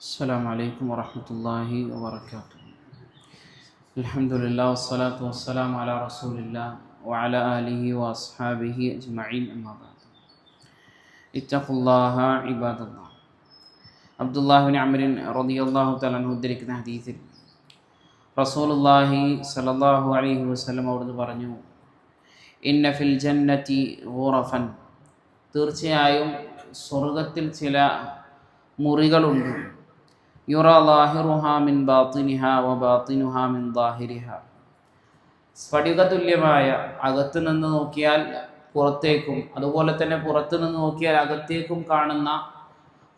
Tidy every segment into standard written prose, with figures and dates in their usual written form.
السلام عليكم ورحمة الله وبركاته. الحمد لله والصلاة والسلام على رسول الله وعلى آله وأصحابه أجمعين أما بعد. اتقوا الله عباد الله. عبد الله بن عمرو رضي الله تعالى عنه ഉദ്ധരിക്കുന്ന ഹദീസിൽ റസൂലുള്ളാഹി സ്വല്ലല്ലാഹു അലൈഹി വസല്ലം അവിടുന്ന് പറഞ്ഞു, ഇന്ന ഫിൽ ജന്നതി ഗുറഫൻ, തീർച്ചയായും സ്വർഗത്തിൽ ചില മുറികളുണ്ട്. യുറാ ളാഹിറുഹാ മിൻ ബാത്തിനിഹാ വ ബാത്തിനുഹാ മിൻ ളാഹിരിഹാ, സ്ഫടികതുല്യമായ, അകത്ത് നിന്ന് നോക്കിയാൽ പുറത്തേക്കും അതുപോലെ തന്നെ പുറത്തു നിന്ന് നോക്കിയാൽ അകത്തേക്കും കാണുന്ന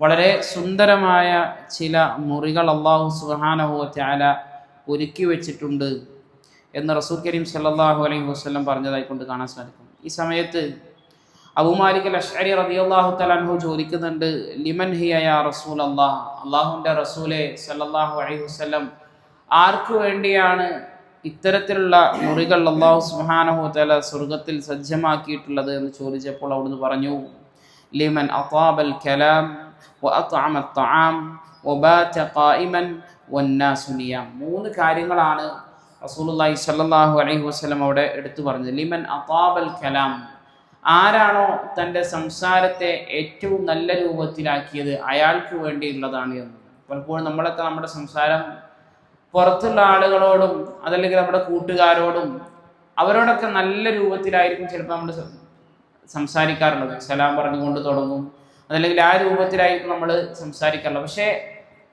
വളരെ സുന്ദരമായ ചില മുറികൾ അല്ലാഹു സുബ്ഹാനഹു വ തആല ഒരുക്കി വെച്ചിട്ടുണ്ട് എന്ന് റസൂൽ കരീം സല്ലല്ലാഹു അലൈഹി വസല്ലം പറഞ്ഞതായി കൊണ്ട് കാണാൻ സാധിക്കും. ഈ സമയത്ത് അബൂ മാലിക് അൽ-അശ്അരി റളിയല്ലാഹു തആല അൻഹു ചോദിക്കുന്നുണ്ട്, ലിമൻ ഹിയ യാ റസൂലല്ലാഹ്, അല്ലാഹുവിൻ്റെ റസൂലേ സല്ലല്ലാഹു അലൈഹി വസല്ലം, ആർക്ക് വേണ്ടിയാണ് ഇത്തരത്തിലുള്ള മുറികൾ അല്ലാഹു സുബ്ഹാനഹു വ തആല സ്വർഗ്ഗത്തിൽ സജ്ജമാക്കിയിട്ടുള്ളത് എന്ന് ചോദിച്ചപ്പോൾ അവിടുന്ന് പറഞ്ഞു, ലിമൻ അതാബൽ കലാം വ അത്അമ അത്അം വ ബാത ഖായിമൻ വന്നാസു നിയാം. മൂന്ന് കാര്യങ്ങളാണ് റസൂലുള്ളാഹി സ്വല്ലല്ലാഹു അലൈഹി വസല്ലം അവിടെ എടുത്തു പറഞ്ഞത്. ലിമൻ അതാബൽ കലാം, ആരാണോ തൻ്റെ സംസാരത്തെ ഏറ്റവും നല്ല രൂപത്തിലാക്കിയത് അയാൾക്ക് വേണ്ടിയുള്ളതാണ് എന്ന്. പലപ്പോഴും നമ്മളൊക്കെ നമ്മുടെ സംസാരം പുറത്തുള്ള ആളുകളോടും അതല്ലെങ്കിൽ നമ്മുടെ കൂട്ടുകാരോടും അവരോടൊക്കെ നല്ല രൂപത്തിലായിരിക്കും ചിലപ്പോൾ നമ്മൾ സംസാരിക്കാറുള്ളത്. സലാം പറഞ്ഞുകൊണ്ട് തുടങ്ങും, അതല്ലെങ്കിൽ ആ രൂപത്തിലായിരിക്കും നമ്മൾ സംസാരിക്കാറുള്ളത്. പക്ഷേ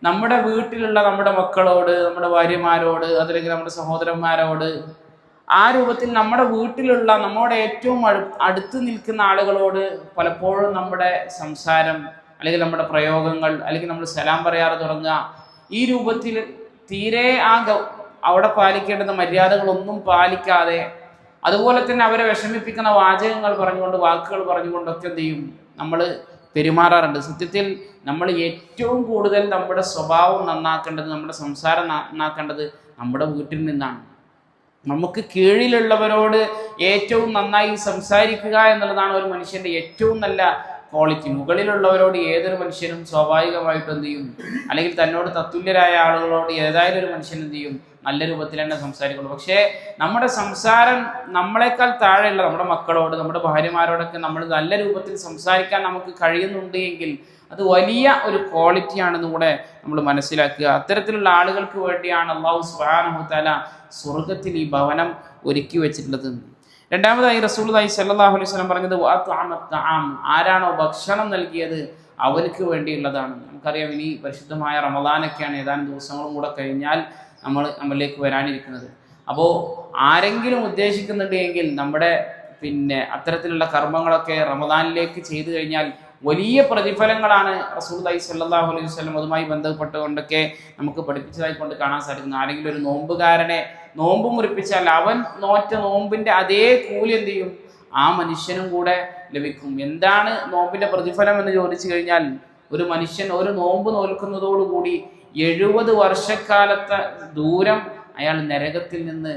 നമ്മുടെ വീട്ടിലുള്ള നമ്മുടെ മക്കളോട്, നമ്മുടെ ഭാര്യമാരോട്, അതല്ലെങ്കിൽ നമ്മുടെ സഹോദരന്മാരോട്, ആ രൂപത്തിൽ നമ്മുടെ വീട്ടിലുള്ള നമ്മോട് ഏറ്റവും അടുത്ത് നിൽക്കുന്ന ആളുകളോട് പലപ്പോഴും നമ്മുടെ സംസാരം അല്ലെങ്കിൽ നമ്മുടെ പ്രയോഗങ്ങൾ അല്ലെങ്കിൽ നമ്മൾ സലാം പറയാറ് തുടങ്ങുക ഈ രൂപത്തിൽ തീരെ അവിടെ പാലിക്കേണ്ടുന്ന മര്യാദകളൊന്നും പാലിക്കാതെ, അതുപോലെ തന്നെ അവരെ വിഷമിപ്പിക്കുന്ന വാചകങ്ങൾ പറഞ്ഞുകൊണ്ട്, വാക്കുകൾ പറഞ്ഞുകൊണ്ടൊക്കെ എന്ത് ചെയ്യും, നമ്മൾ പെരുമാറാറുണ്ട്. സത്യത്തിൽ നമ്മൾ ഏറ്റവും കൂടുതൽ നമ്മുടെ സ്വഭാവം നന്നാക്കേണ്ടത്, നമ്മുടെ സംസാരം നന്നാക്കേണ്ടത് നമ്മുടെ വീട്ടിൽ നിന്നാണ്. നമുക്ക് കീഴിലുള്ളവരോട് ഏറ്റവും നന്നായി സംസാരിക്കുക എന്നുള്ളതാണ് ഒരു മനുഷ്യൻ്റെ ഏറ്റവും നല്ല ക്വാളിറ്റി. മുകളിലുള്ളവരോട് ഏതൊരു മനുഷ്യനും സ്വാഭാവികമായിട്ട് എന്ത് ചെയ്യും, അല്ലെങ്കിൽ തന്നോട് തത്തുല്യരായ ആളുകളോട് ഏതായാലും ഒരു മനുഷ്യൻ എന്ത് ചെയ്യും, നല്ല രൂപത്തിൽ തന്നെ സംസാരിക്കുള്ളൂ. പക്ഷേ നമ്മുടെ സംസാരം നമ്മളെക്കാൾ താഴെയുള്ള നമ്മുടെ മക്കളോട്, നമ്മുടെ ഭാര്യമാരോടൊക്കെ നമ്മൾ നല്ല രൂപത്തിൽ സംസാരിക്കാൻ നമുക്ക് കഴിയുന്നുണ്ട് എങ്കിൽ അത് വലിയ ഒരു ക്വാളിറ്റിയാണെന്ന് കൂടെ നമ്മൾ മനസ്സിലാക്കുക. അത്തരത്തിലുള്ള ആളുകൾക്ക് വേണ്ടിയാണ് അല്ലാഹു സുബ്ഹാനഹു തആല സ്വർഗ്ഗത്തിൽ ഈ ഭവനം ഒരുക്കി വെച്ചിട്ടുള്ളത്. രണ്ടാമതായി റസൂലുള്ളാഹി സ്വല്ലല്ലാഹു അലൈഹി വസല്ലം പറഞ്ഞത് ആരാണോ ഭക്ഷണം നൽകിയത് അവർക്ക് വേണ്ടിയുള്ളതാണ്. നമുക്കറിയാം, ഇനി പരിശുദ്ധമായ റമദാനൊക്കെയാണ്, ഏതാനും ദിവസങ്ങളും കൂടെ കഴിഞ്ഞാൽ നമ്മളിലേക്ക് വരാനിരിക്കുന്നത്. അപ്പോൾ ആരെങ്കിലും ഉദ്ദേശിക്കുന്നുണ്ട് എങ്കിൽ നമ്മുടെ അത്തരത്തിലുള്ള കർമ്മങ്ങളൊക്കെ റമദാനിലേക്ക് ചെയ്തു കഴിഞ്ഞാൽ വലിയ പ്രതിഫലങ്ങളാണ് റസൂലുള്ളാഹി സ്വല്ലല്ലാഹു അലൈഹി വസല്ലം അതുമായി ബന്ധപ്പെട്ടുകൊണ്ടൊക്കെ നമുക്ക് പഠിപ്പിച്ചതായി കൊണ്ട് കാണാൻ സാധിക്കുന്നു. ആരെങ്കിലും ഒരു നോമ്പുകാരനെ നോമ്പ് മുറിപ്പിച്ചാൽ അവൻ നോറ്റ നോമ്പിൻ്റെ അതേ കൂലി എന്ത് ചെയ്യും, ആ മനുഷ്യനും കൂടെ ലഭിക്കും. എന്താണ് നോമ്പിൻ്റെ പ്രതിഫലം എന്ന് ചോദിച്ചു കഴിഞ്ഞാൽ, ഒരു മനുഷ്യൻ ഒരു നോമ്പ് നോൽക്കുന്നതോടുകൂടി 70 വർഷക്കാലത്തെ ദൂരം അയാൾ നരകത്തിൽ നിന്ന്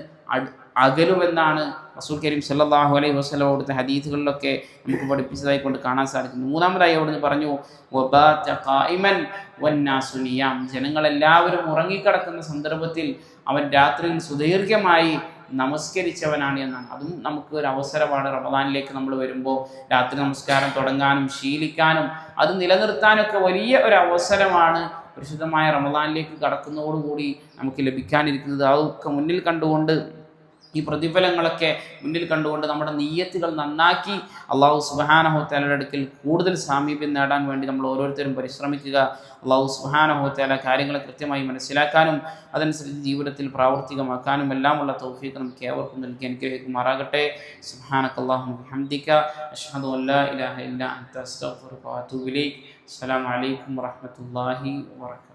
അകലുമെന്നാണ് റസൂൽ കരീം സല്ലല്ലാഹു അലൈഹി വസല്ലം അവിടുത്തെ ഹദീസുകളിലൊക്കെ നമുക്ക് പഠിപ്പിച്ചതായി കൊണ്ട് കാണാൻ സാധിക്കുന്നു. മൂന്നാമതായി അവിടുന്ന് പറഞ്ഞു, വബാത ഖായിമൻ വന്നാസു നിയാം, ജനങ്ങളെല്ലാവരും ഉറങ്ങിക്കിടക്കുന്ന സന്ദർഭത്തിൽ അവൻ രാത്രിയിൽ സുദീർഘമായി നമസ്കരിച്ചവനാണ് എന്നാണ്. അതും നമുക്ക് ഒരു അവസരമാണ്. റമദാനിലേക്ക് നമ്മൾ വരുമ്പോൾ രാത്രി നമസ്കാരം തുടങ്ങാനും ശീലിക്കാനും അത് നിലനിർത്താനൊക്കെ വലിയ ഒരു അവസരമാണ് പരിശുദ്ധമായ റമദാനിലേക്ക് കടക്കുന്നതോടുകൂടി നമുക്ക് ലഭിക്കാനിരിക്കുന്നത്. അതൊക്കെ മുന്നിൽ കണ്ടുകൊണ്ട്, ഈ പ്രതിഫലങ്ങളൊക്കെ മുന്നിൽ കണ്ടുകൊണ്ട് നമ്മുടെ നിയ്യത്തുകൾ നന്നാക്കി അല്ലാഹു സുബ്ഹാനഹു വ തആലയുടെ അടുക്കൽ കൂടുതൽ സാമീപ്യം നേടാൻ വേണ്ടി നമ്മൾ ഓരോരുത്തരും പരിശ്രമിക്കുക. അല്ലാഹു സുബ്ഹാനഹു വ തആല കാര്യങ്ങളെ കൃത്യമായി മനസ്സിലാക്കാനും അതനുസരിച്ച് ജീവിതത്തിൽ പ്രാവർത്തികമാക്കാനും എല്ലാമുള്ള തൗഫീഖ് നമുക്ക് ഏവർക്കും നൽകി അനുഗ്രഹിക്കുമാറാകട്ടെ. സുബ്ഹാനകല്ലാഹുമ്മ വബിഹംദിക അശ്ഹദു അൻ ലാ ഇലാഹ ഇല്ലാ അൻത അസ്തഗ്ഫിറുക വ അതൂബു ഇലൈക്. അസ്സലാമു അലൈക്കും വറഹ്മത്തുള്ളാഹി വബറകാതുഹു.